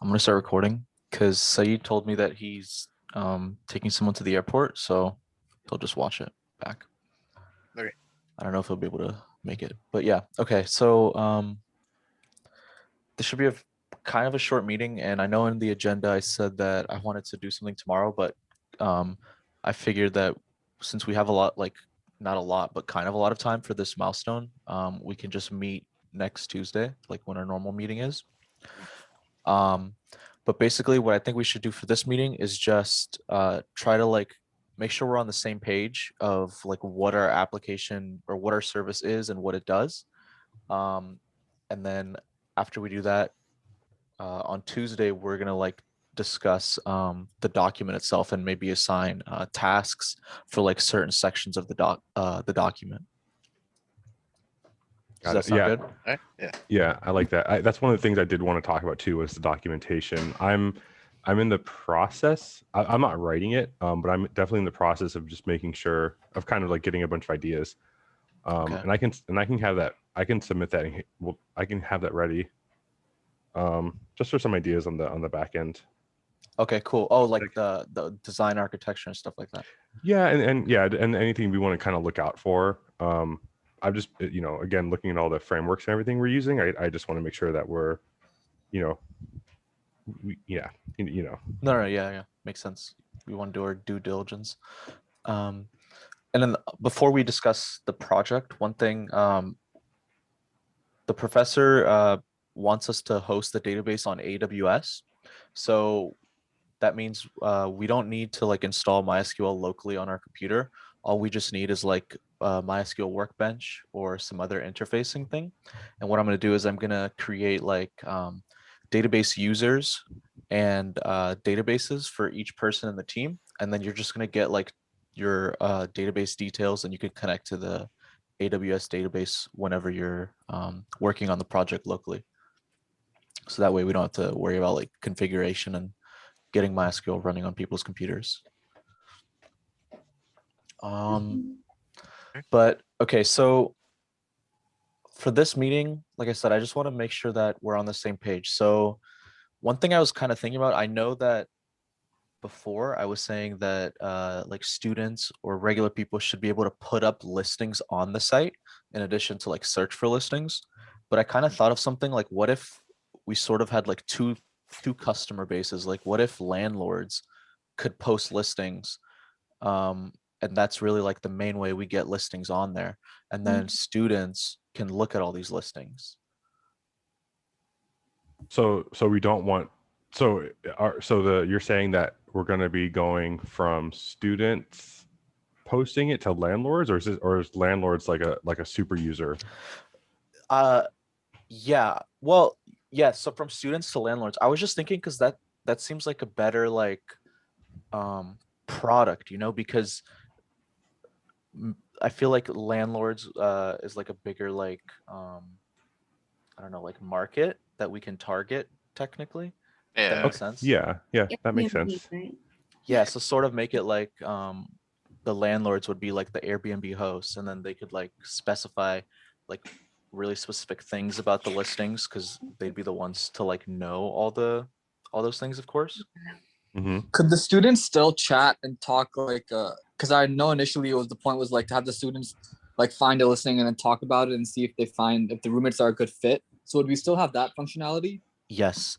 I'm gonna start recording because Saeed told me that he's taking someone to the airport, so he'll just watch it back. Okay. I don't know if he'll be able to make it, but yeah. Okay, so this should be a kind of a short meeting, and I know in the agenda I said that I wanted to do something tomorrow, but um, I figured that since we have a lot, like not a lot, but kind of a lot of time for this milestone, we can just meet next Tuesday, like when our normal meeting is. Um, but basically what I think we should do for this meeting is just try to like make sure we're on the same page of like what our application or what our service is and what it does. And then after we do that, on Tuesday, we're gonna like discuss the document itself and maybe assign tasks for like certain sections of the document. Does Got that it. sound Yeah, good? All right. Yeah. yeah, I like that. That's one of the things I did want to talk about too was the documentation. I'm in the process. I'm not writing it, but I'm definitely in the process of just making sure of kind of like getting a bunch of ideas. Okay. And I can have that. I can submit that. Well, I can have that ready. Just for some ideas on the back end. Okay, cool. Oh, like the design architecture and stuff like that. Yeah, and yeah, and anything we want to kind of look out for. I'm just again looking at all the frameworks and everything we're using. I just want to make sure that we're, you know, yeah, No, yeah, makes sense. We want to do our due diligence. And then before we discuss the project, one thing, the professor wants us to host the database on AWS. So that means we don't need to like install MySQL locally on our computer. All we just need is like MySQL Workbench or some other interfacing thing. And what I'm going to do is I'm going to create like database users and databases for each person in the team. And then you're just going to get like your database details and you can connect to the AWS database whenever you're working on the project locally. So that way we don't have to worry about like configuration and getting MySQL running on people's computers. But okay, so for this meeting, like I said, I just want to make sure that we're on the same page. So one thing I was kind of thinking about, I know that before I was saying that like students or regular people should be able to put up listings on the site in addition to like search for listings. But I kind of thought of something like, what if we sort of had like two customer bases? Like what if landlords could post listings, and that's really like the main way we get listings on there, and then students can look at all these listings. So we don't want. So you're saying that we're going to be going from students posting it to landlords, or is landlords like a super user? Yeah, well, yeah, so from students to landlords, I was just thinking because that seems like a better like product, because I feel like landlords is like a bigger like I don't know, like market that we can target technically. If that Yeah. makes sense. Yeah, that makes sense. Right? Yeah, so sort of make it like the landlords would be like the Airbnb hosts, and then they could like specify like really specific things about the listings because they'd be the ones to like know all those things, of course. Mm-hmm. Could the students still chat and talk like because I know initially the point was like to have the students like find a listing and then talk about it and see if the roommates are a good fit. So would we still have that functionality? Yes,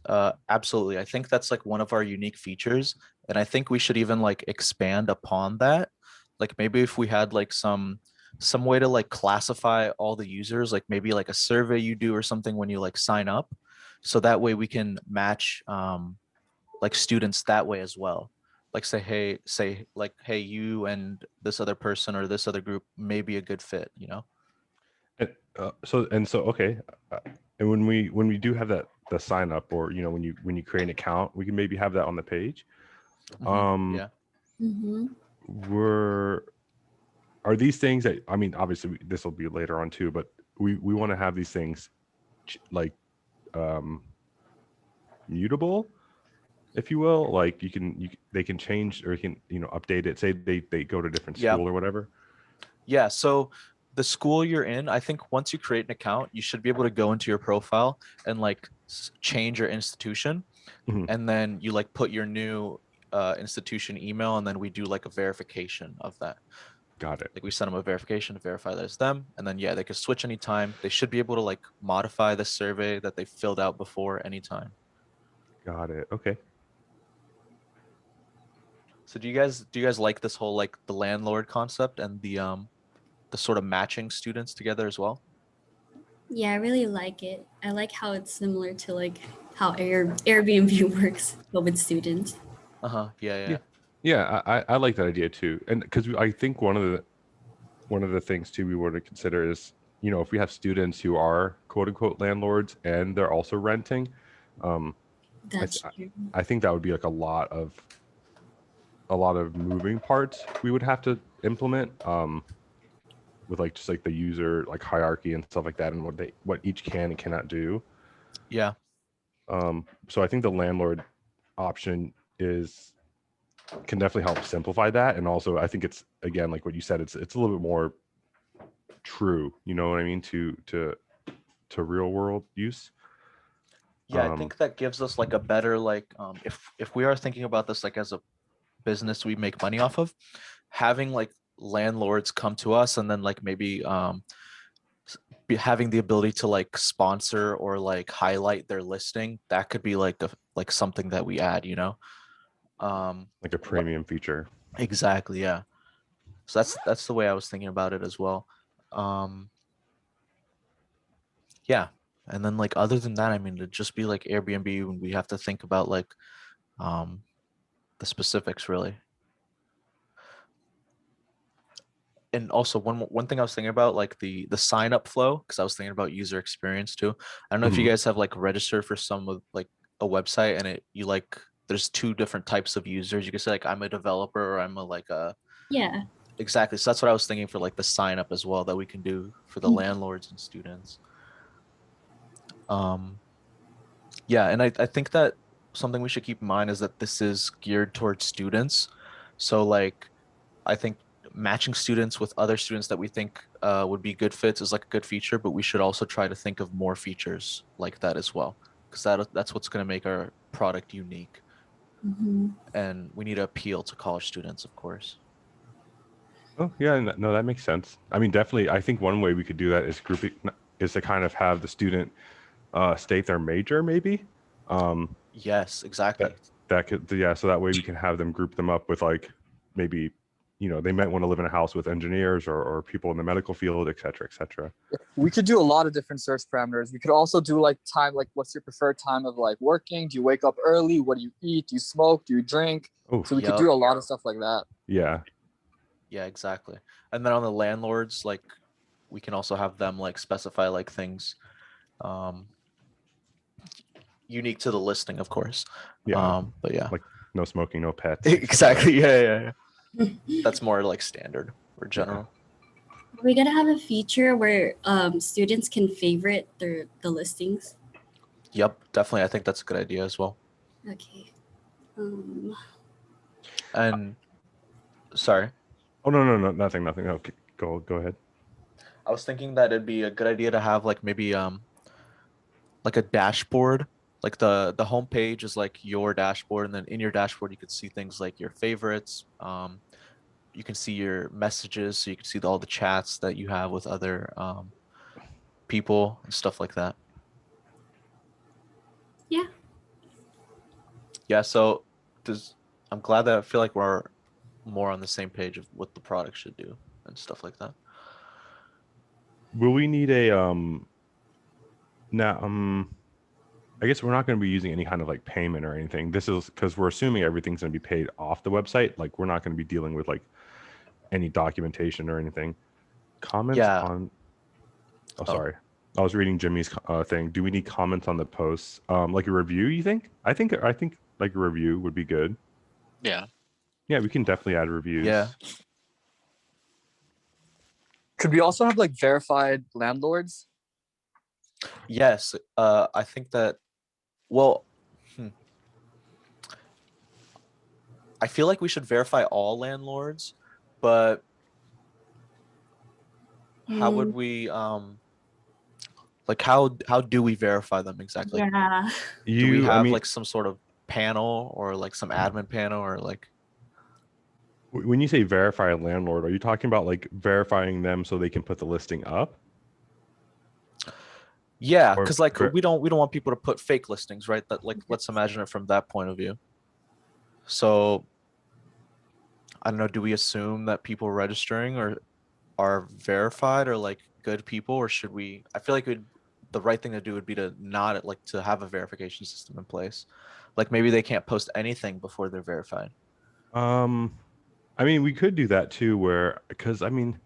absolutely. I think that's like one of our unique features, and I think we should even like expand upon that. Like maybe if we had like some way to like classify all the users, like maybe like a survey you do or something when you like sign up, so that way we can match like students that way as well. Like say like, hey, you and this other person or this other group may be a good fit, Okay, and when we do have that the sign up, or when you create an account, we can maybe have that on the page. Yeah. Are these things that, I mean, obviously this will be later on too, but we want to have these things like mutable, if you will, like they can change, or you can update it, say they go to different school or whatever. Yeah, so the school you're in, I think once you create an account, you should be able to go into your profile and like change your institution. Mhm. and then you like put your new institution email, and then we do like a verification of that. Got it. Like we send them a verification to verify that it's them, and then yeah, they can switch anytime. They should be able to like modify the survey that they filled out before anytime. Got it. Okay. So do you guys like this whole like the landlord concept and the sort of matching students together as well? Yeah, I really like it. I like how it's similar to like how Airbnb works, but with students. Uh-huh. Yeah. Yeah. Yeah, I like that idea too, and because I think one of the things too we want to consider is, you know, if we have students who are quote unquote landlords and they're also renting, um, That's true. I think that would be like a lot of moving parts we would have to implement, with like just like the user like hierarchy and stuff like that, and what each can and cannot do. Yeah. So I think the landlord option can definitely help simplify that, and also I think it's, again, like what you said, it's a little bit more true, you know what I mean, to real world use. Yeah, I think that gives us like a better like if we are thinking about this like as a business we make money off of, having like landlords come to us and then like maybe having the ability to like sponsor or like highlight their listing, that could be like like something that we add, you know. Like a premium feature. Exactly, yeah. So that's the way I was thinking about it as well. um yeah, and then like other than that, I mean, it'd just be like Airbnb when we have to think about like um the specifics really. And also one thing I was thinking about, like the sign up flow, because I was thinking about user experience too. I don't know if you Mhm. guys have like registered for some of like a website, and you like there's two different types of users. You can say like I'm a developer or I'm a like a Yeah. exactly. So that's what I was thinking for like the sign up as well that we can do for the landlords and students. Um yeah, and I think that something we should keep in mind is that this is geared towards students. So like I think matching students with other students that we think would be good fits is like a good feature, but we should also try to think of more features like that as well, because that's what's going to make our product unique. Hmm. And we need to appeal to college students, of course. Oh yeah, no, that makes sense. I mean, definitely, I think one way we could do that is is to kind of have the student state their major, maybe. Um, Yes, exactly. that could, yeah. So that way we can have them group them up with like maybe, you know, they might want to live in a house with engineers or people in the medical field, et cetera, et cetera. We could do a lot of different search parameters. We could also do like time, like what's your preferred time of like working? Do you wake up early? What do you eat? Do you smoke? Do you drink? Oh, So we could Yup. do a lot of stuff like that. yeah. Yeah, exactly. And then on the landlords, like we can also have them like specify like things um unique to the listing, of course. Yeah. But yeah. Like no smoking, no pets. et cetera. Exactly. Yeah. That's more like standard or general. We're gonna have a feature where students can favorite the listings. Yep, definitely. I think that's a good idea as well. Okay. And sorry, Oh no, nothing. Okay, go ahead. I was thinking that it'd be a good idea to have like maybe like a dashboard. Like the homepage is like your dashboard, and then in your dashboard you could see things like your favorites. You can see your messages, so you can see all the chats that you have with other people and stuff like that. Yeah. Yeah, so I'm glad that I feel like we're more on the same page of what the product should do and stuff like that. Will we need a now I guess we're not going to be using any kind of like payment or anything. This is because we're assuming everything's going to be paid off the website. Like we're not going to be dealing with like any documentation or anything. Comments Yeah. on. Oh, Oh. sorry. I was reading Jimmy's thing. Do we need comments on the posts? Like a review, you think? I think like a review would be good. Yeah. Yeah, we can definitely add reviews. Yeah. Could we also have like verified landlords? Yes, I think that. Well, I feel like we should verify all landlords, but how would we like how do we verify them exactly? Yeah. Do we I have mean, like some sort of panel or like some admin panel or like When you say verify a landlord, are you talking about like verifying them so they can put the listing up? yeah, Or because like we don't want people to put fake listings, right? That like let's imagine it from that point of view. So I don't know, do we assume that people registering are verified or like good people, or should we? I feel like the right thing to do would be to not like to have a verification system in place. Like maybe they can't post anything before they're verified. I mean, we could do that too, where because I mean,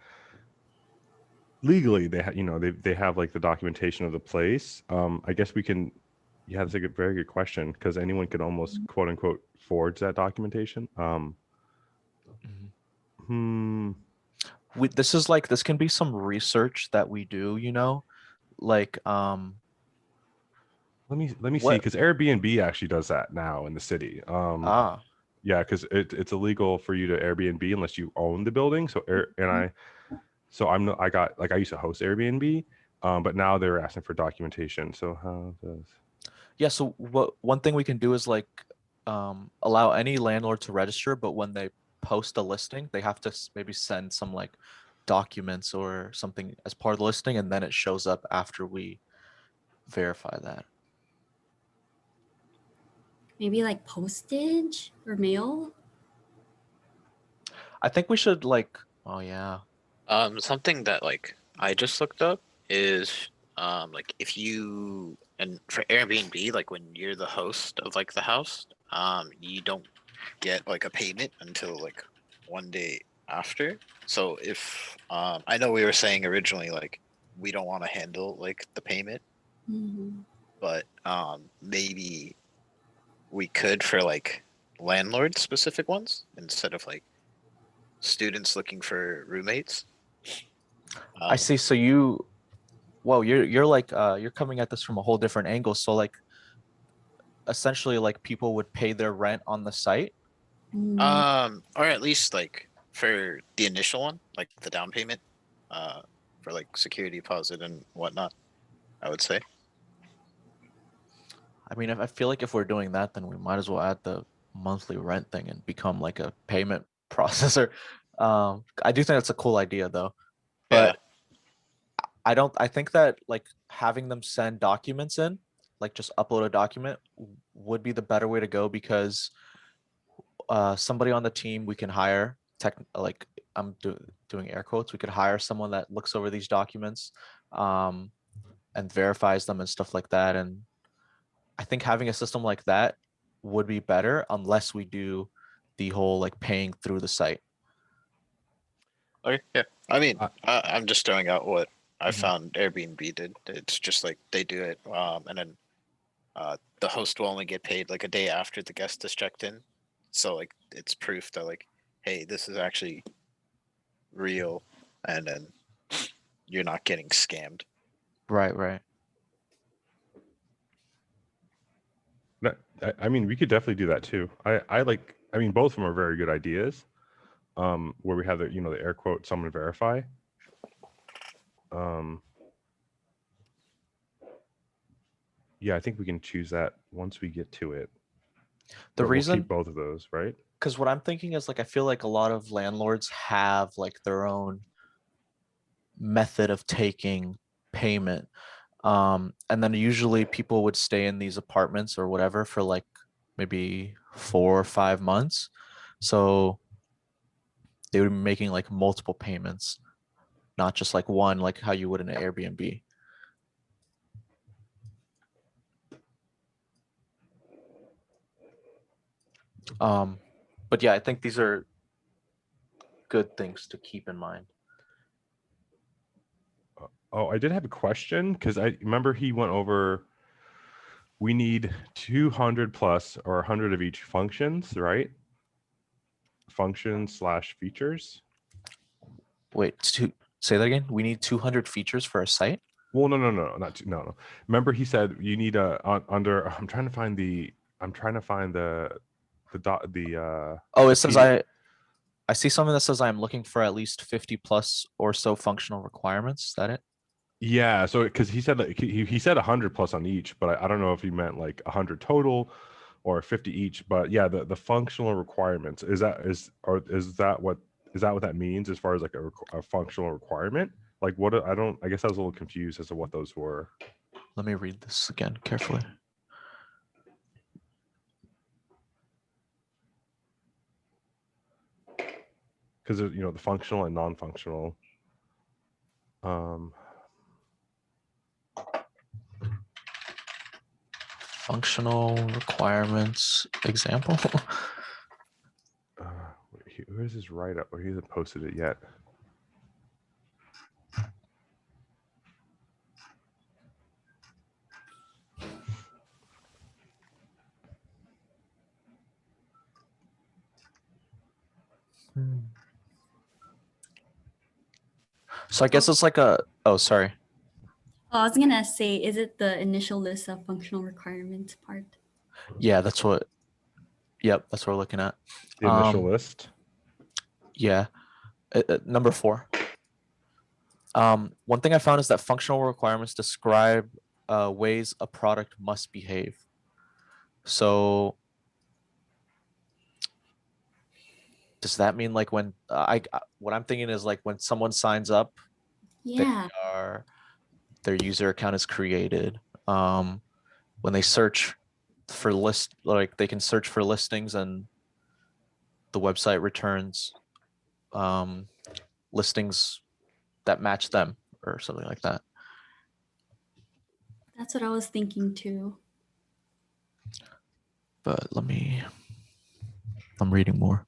legally they have like the documentation of the place. I guess we can. Yeah, that's a very good question because anyone could almost quote unquote forge that documentation. Mhm. Hmm. This is like this can be some research that we do, like Let me see what because Airbnb actually does that now in the city. ah Yeah, because it's illegal for you to Airbnb unless you own the building. So I'm not, I got like I used to host Airbnb, but now they're asking for documentation. So how does yeah, so what one thing we can do is like allow any landlord to register, but when they post a listing, they have to maybe send some like documents or something as part of the listing, and then it shows up after we verify that. Maybe like postage or mail. I think we should like, oh yeah. Something that like I just looked up is like if you and for Airbnb, like when you're the host of like the house, you don't get like a payment until like one day after. So if I know we were saying originally like we don't want to handle like the payment, Mhm. but maybe we could for like landlord specific ones instead of like students looking for roommates. I see. So whoa, you're like you're coming at this from a whole different angle. So like essentially like people would pay their rent on the site. Mm. Or at least like for the initial one, like the down payment, uh, for like security deposit and whatnot. I would say. I mean, if I feel like if we're doing that, then we might as well add the monthly rent thing and become like a payment processor. I do think that's a cool idea though, Yeah. but I think that like having them send documents in, like just upload a document would be the better way to go because somebody on the team we can hire like doing air quotes, we could hire someone that looks over these documents um, and verifies them and stuff like that. And I think having a system like that would be better unless we do the whole like paying through the site. Okay. Yeah. I mean, uh, I'm just throwing out what I Mhm. found Airbnb did. It's just like they do it, and then the host will only get paid like a day after the guest is checked in. So like it's proof that like, hey, this is actually real, and then you're not getting scammed. Right, right. I mean, we could definitely do that too. I like. I mean, both of them are very good ideas. Where we have the the air quote someone verify. Um, yeah, I think we can choose that once we get to it. The But we'll keep reason, both of those, right? because what I'm thinking is like I feel like a lot of landlords have like their own method of taking payment. And then usually people would stay in these apartments or whatever for like maybe 4 or 5 months. So they would be making like multiple payments, not just like one, like how you would in an Airbnb. Um, but yeah, I think these are good things to keep in mind. Oh, I did have a question because I remember he went over. We need 200 plus or 100 of each functions, right? Functions/features. Wait, say that again. We need 200 features for a site. Well, no, not two, no. Remember, he said you need a under. I'm trying to find the. I'm trying to find the dot Oh, the it says PDF. I see something that says I'm looking for at least 50 plus or so functional requirements. Is that it? Yeah, so because he said that he said 100 plus on each, but I don't know if he meant like 100 total or 50 each. But yeah, the functional requirements, is that what that means as far as like a functional requirement? Like what, I guess I was a little confused as to what those were. Let me read this again carefully. Because the functional and non-functional. Functional requirements example. Where's his write-up? Or he hasn't posted it yet. So I guess it's like oh, sorry. Oh, I was gonna say, is it the initial list of functional requirements part? Yeah, that's what we're looking at. The initial list. Yeah. Number 4. One thing I found is that functional requirements describe ways a product must behave. So does that mean like when what I'm thinking is like when someone signs up, Yeah. their user account is created. When they search for they can search for listings and the website returns listings that match them or something like that. That's what I was thinking too. But I'm reading more.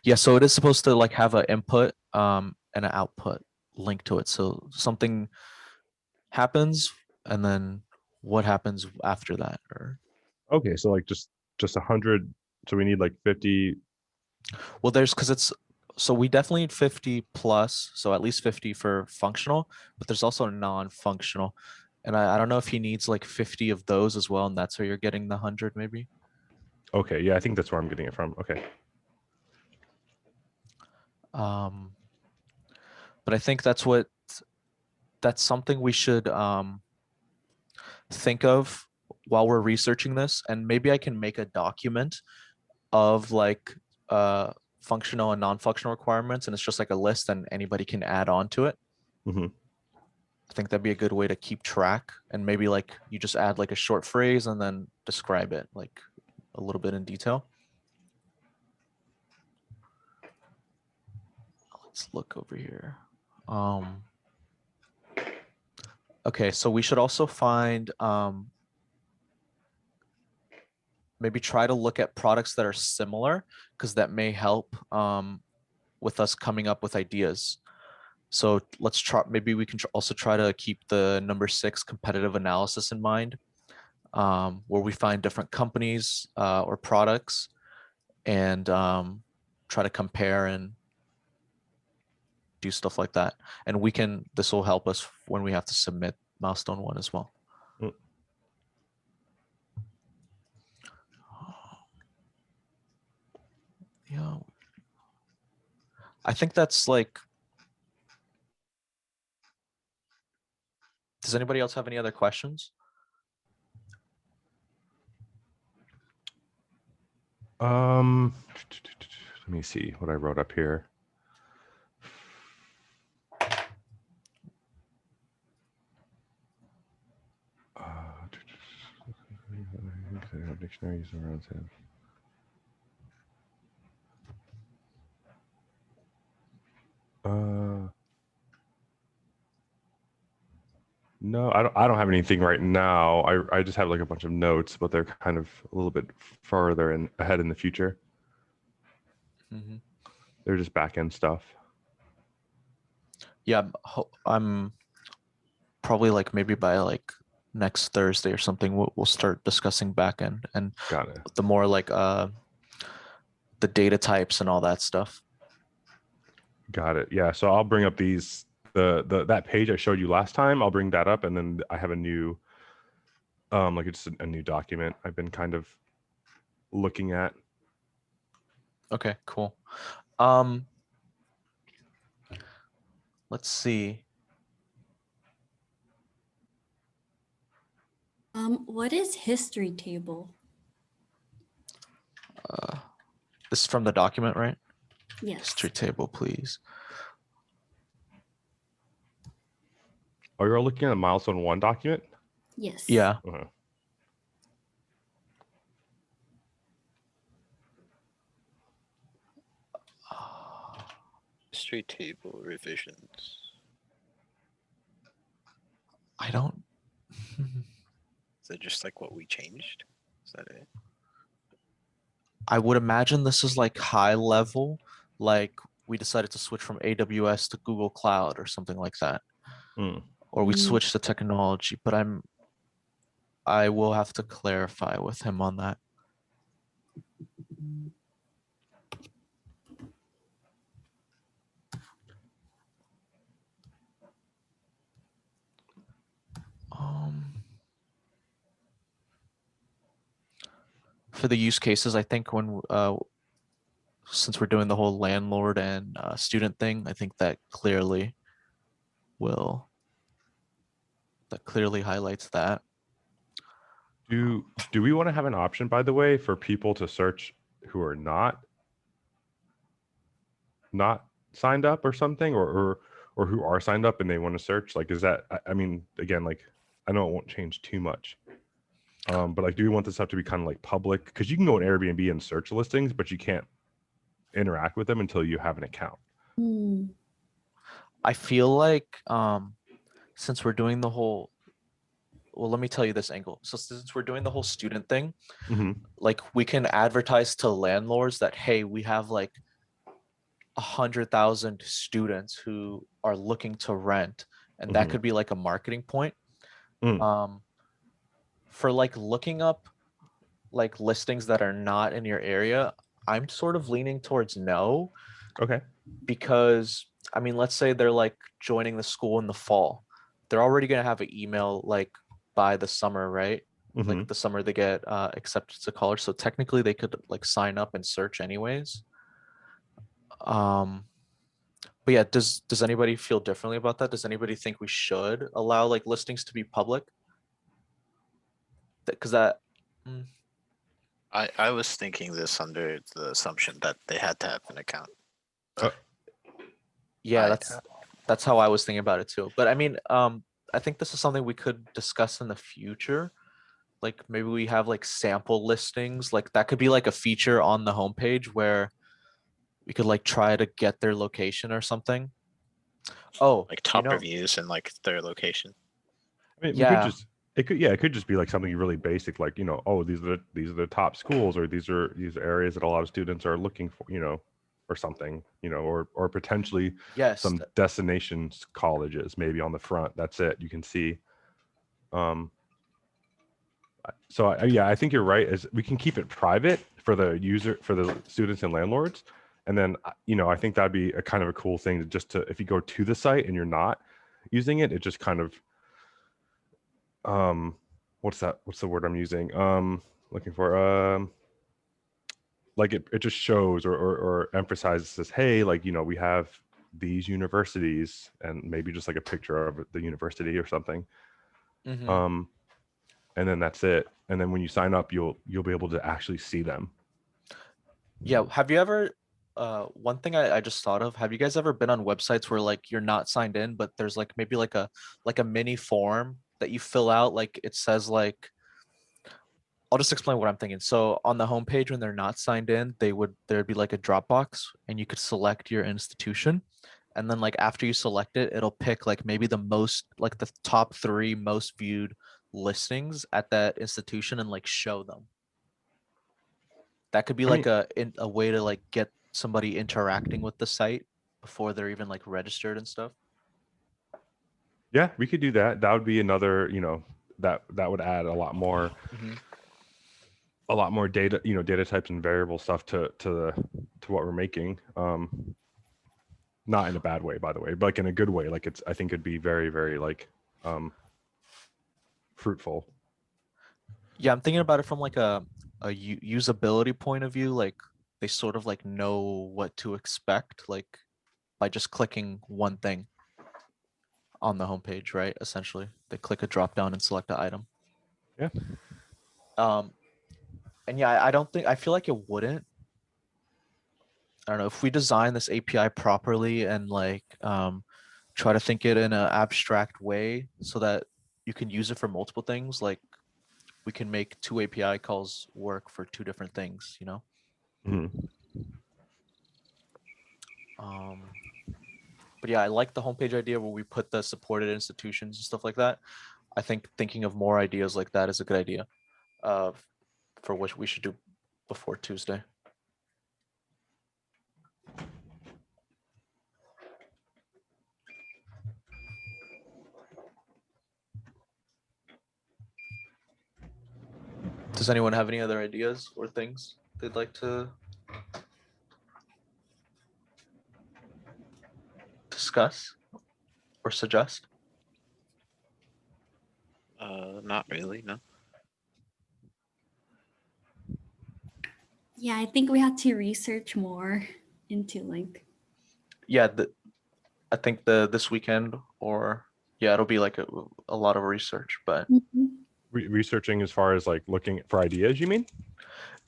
Yeah, so it is supposed to like have an input and an output link to it. So something happens and then what happens after that? Or Okay, so like just 100. So we need like 50. well, so we definitely need 50 plus, so at least 50 for functional, but there's also non-functional. And I don't know if he needs like 50 of those as well, and that's where you're getting the 100 maybe. Okay, yeah, I think that's where I'm getting it from. Okay. But I think that's something we should think of while we're researching this, and maybe I can make a document of like functional and non-functional requirements, and it's just like a list and anybody can add on to it. Mm-hmm. I think that'd be a good way to keep track, and maybe like you just add like a short phrase and then describe it like a little bit in detail. Let's look over here. Okay, so we should also find maybe try to look at products that are similar, because that may help with us coming up with ideas. So let's try, maybe we can also try to keep the number 6 competitive analysis in mind, where we find different companies or products and try to compare and do stuff like that. And this will help us when we have to submit milestone 1 as well. Yeah. I think that's like, does anybody else have any other questions? Let me see what I wrote up here. Dictionaries around him. No, I don't have anything right now. I just have like a bunch of notes, but they're kind of a little bit further and ahead in the future. Mm-hmm. They're just back end stuff. Yeah, I'm probably like maybe by like next Thursday or something, we'll start discussing back end and Got it. the more like the data types and all that stuff. Got it. Yeah. So I'll bring up that page I showed you last time. I'll bring that up, and then I have a new, like it's a new document I've been kind of looking at. Okay, cool. Let's see. What is history table? This is from the document, right? Yes. History table, please. Oh, you're looking at a milestone 1 document? Yes. Yeah. Uh-huh. History table revisions. I don't. Is it just like what we changed? Is that it? I would imagine this is like high level, like we decided to switch from AWS to Google Cloud or something like that, Mm. or we Mm. switched the technology. But I will have to clarify with him on that. For the use cases, I think when since we're doing the whole landlord and student thing, I think that clearly highlights that. Do we want to have an option, by the way, for people to search who are not signed up or something, or who are signed up and they want to search? Like, is that, I mean, again, like, I know it won't change too much, but like, do we want this stuff to be kind of like public? Because you can go on Airbnb and search listings, but you can't interact with them until you have an account. Hmm. I feel like since we're doing the whole, well, let me tell you this angle. So since we're doing the whole student thing, Mm-hmm. like we can advertise to landlords that, hey, we have like 100,000 students who are looking to rent, and that Mhm. could be like a marketing point. Mm. For like looking up like listings that are not in your area, I'm sort of leaning towards no, Okay. because I mean, let's say they're like joining the school in the fall. They're already going to have an email like by the summer, right? Mhm. Like the summer they get accepted to college. So technically they could like sign up and search anyways. But yeah, does anybody feel differently about that? Does anybody think we should allow like listings to be public? Because that, mm, I was thinking this under the assumption that they had to have an account. yeah, I- that's how I was thinking about it too. But I mean, I think this is something we could discuss in the future. Like maybe we have like sample listings, like that could be like a feature on the homepage where we could like try to get their location or something. Oh, like you top know, reviews and like their location. I mean, yeah, it could just be like something really basic, like, you know, oh, these are the top schools, or these areas that a lot of students are looking for, you know, or something, you know, or potentially yes, some destinations colleges maybe on the front. That's it. You can see. So yeah, I think you're right. Is we can keep it private for the students and landlords, and then you know, I think that'd be a kind of a cool thing to just to, if you go to the site and you're not using it, it just kind of what's the word I'm using, looking for, like it just shows or emphasizes, hey, like, you know, we have these universities, and maybe just like a picture of the university or something. mhm. And then that's it. And then when you sign up, you'll be able to actually see them. Yeah. Have you ever, one thing I just thought of, have you guys ever been on websites where like you're not signed in, but there's like maybe like a mini form that you fill out? Like it says like, I'll just explain what I'm thinking. So on the homepage, when they're not signed in, there'd be like a Dropbox and you could select your institution. And then like after you select it, it'll pick like maybe the top 3 most viewed listings at that institution and like show them. That could be I like mean, a way to like get somebody interacting with the site before they're even like registered and stuff. yeah, we could do that. That would be another, you know, that would add a lot more data, you know, data types and variable stuff to what we're making. Not in a bad way, by the way, but like in a good way. Like I think it'd be very, very like fruitful. Yeah, I'm thinking about it from like a usability point of view, like they sort of like know what to expect, like by just clicking one thing on the homepage, right? Essentially, they click a drop down and select an item. Yeah. And yeah, I don't think, I feel like it wouldn't. I don't know if we design this API properly and like try to think it in an abstract way so that you can use it for multiple things. Like we can make 2 API calls work for 2 different things, you know? Mhm. But yeah, I like the homepage idea where we put the supported institutions and stuff like that. I think thinking of more ideas like that is a good idea for what we should do before Tuesday. Does anyone have any other ideas or things they'd like to discuss or suggest? Not really, no. Yeah, I think we had to research more into like. Yeah, I think this weekend, or yeah, it'll be like a lot of research, but Researching as far as like looking for ideas, you mean?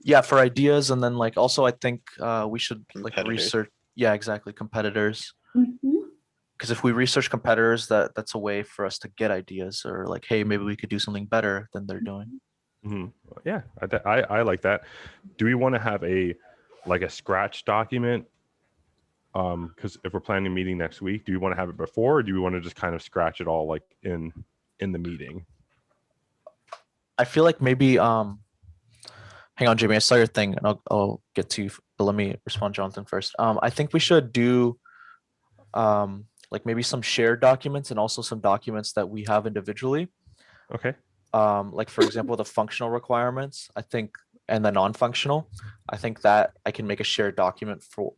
yeah, for ideas. And then like also I think we should like Competitors. research, yeah, exactly, competitors. Mhm. Because if we research competitors, that's a way for us to get ideas, or like, hey, maybe we could do something better than they're doing. Mm-hmm. Yeah, I like that. Do we want to have a scratch document? Because if we're planning a meeting next week, do we want to have it before, or do we want to just kind of scratch it all like in the meeting? I feel like maybe hang on, Jamie, I saw your thing and I'll get to you, but let me respond, Jonathan, first. I think we should do like maybe some shared documents and also some documents that we have individually. Okay. Like for example, the functional requirements, I think, and the non-functional, I think that I can make a shared document for.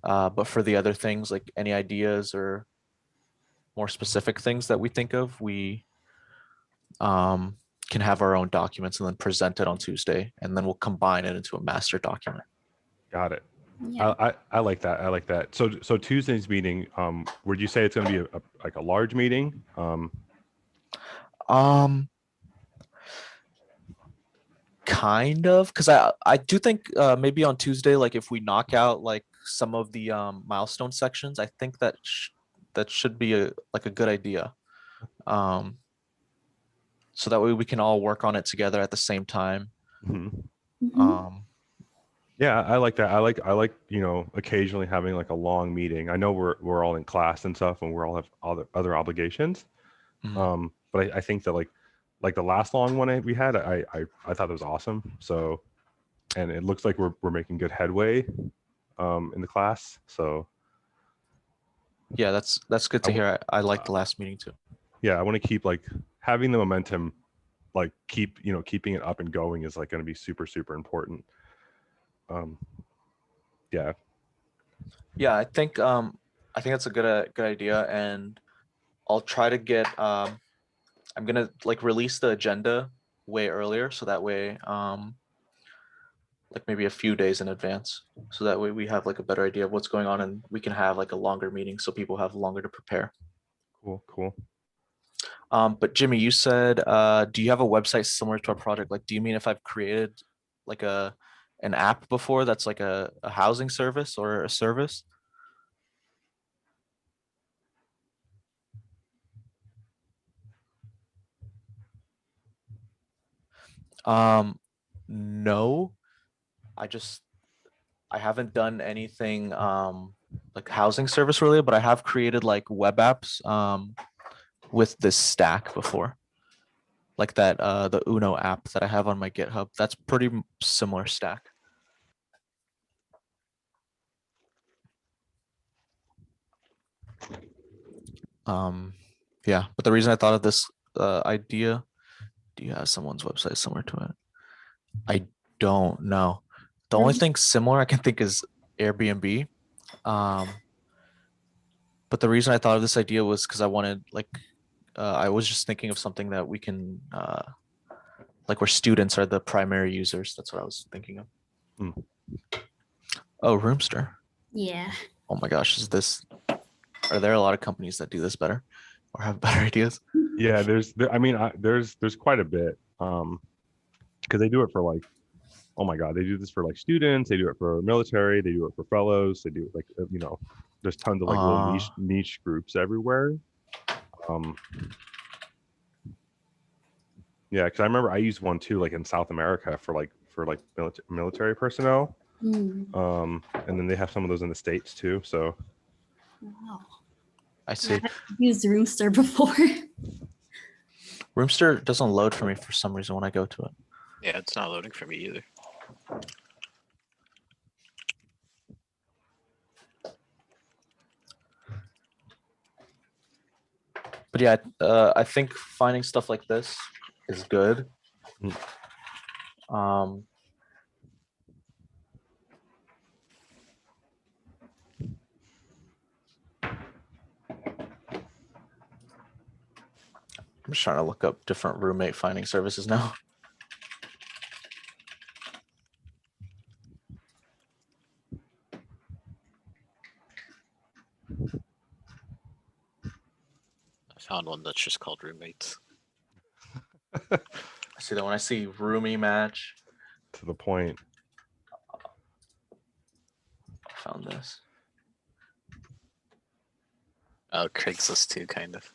But for the other things, like any ideas or more specific things that we think of, we can have our own documents and then present it on Tuesday, and then we'll combine it into a master document. Got it. Yeah. I like that. I like that. So Tuesday's meeting, would you say it's going to be like a large meeting? Kind of, because I do think maybe on Tuesday, like if we knock out like some of the milestone sections, I think that should be a good idea. So that way we can all work on it together at the same time. Mhm. Mhm. Yeah, I like that. I like occasionally having like a long meeting. I know we're all in class and stuff, and we all have other obligations. Mhm. But I think that like the last long one we had, I thought it was awesome. So, and it looks like we're making good headway in the class. So Yeah, that's good I to w- hear. I like the last meeting too. yeah, I want to keep like having the momentum, like keeping it up and going is like going to be super important. Yeah. Yeah, I think that's a good idea, and I'll try to get I'm gonna like release the agenda way earlier, so that way like maybe a few days in advance, so that way we have like a better idea of what's going on, and we can have like a longer meeting so people have longer to prepare. Cool. But Jimmy, you said do you have a website similar to our project? Like, do you mean if I've created like an app before that's like a housing service or a service? No, I just I haven't done anything like housing service related, but I have created like web apps with this stack before. Like that the Uno app that I have on my GitHub. That's pretty similar stack. Yeah, but the reason I thought of this idea, do you have someone's website similar to it? I don't know. The only thing similar I can think is Airbnb. Um, but the reason I thought of this idea was because I wanted like I was just thinking of something that we can like where students are the primary users. That's what I was thinking of. Hmm. Oh, Roomster. Yeah. Oh my gosh, are there a lot of companies that do this better or have better ideas? Yeah, there's quite a bit. Because they do it for like, oh my God, they do this for like students, they do it for military, they do it for fellows, they do it like there's tons of like little niche groups everywhere. Yeah, because I remember I used one too, like in South America for military personnel. Mm. And then they have some of those in the States too. So Wow. I see. I've used Roomster before. Roomster doesn't load for me for some reason when I go to it. Yeah, it's not loading for me either. But yeah, I think finding stuff like this is good. Um, I'm just trying to look up different roommate finding services now. I found one that's just called Roommates. I see that when I see roomie match. to the point. I found this. Oh, Craigslist too, kind of.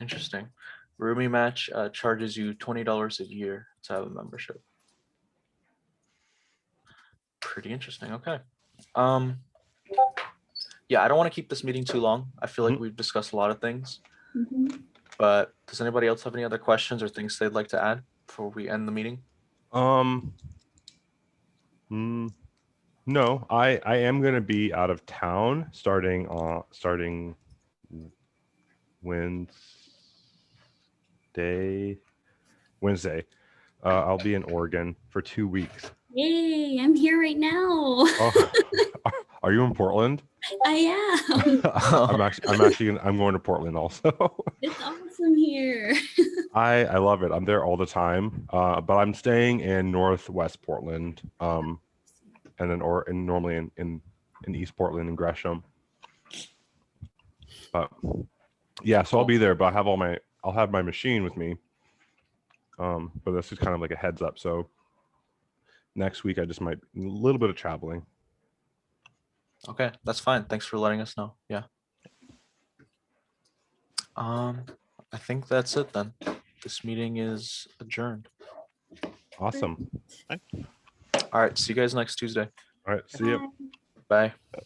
Interesting. Roomie match charges you $20 a year to have a membership. Pretty interesting. Okay. Yeah, I don't want to keep this meeting too long. I feel like we've discussed a lot of things. Mhm. But does anybody else have any other questions or things they'd like to add before we end the meeting? No, I am gonna be out of town starting Wednesday. I'll be in Oregon for 2 weeks. Yay, I'm here right now. Oh, are you in Portland? I am. I'm going to Portland also. It's awesome here. I love it. I'm there all the time. But I'm staying in Northwest Portland. And then normally in East Portland and Gresham. But yeah, so I'll be there, but I'll have my machine with me. But this is kind of like a heads up. So next week I just might a little bit of traveling. Okay, that's fine. Thanks for letting us know. Yeah. I think that's it then. This meeting is adjourned. Awesome. All right, see you guys next Tuesday. All right, see you. Bye. Bye.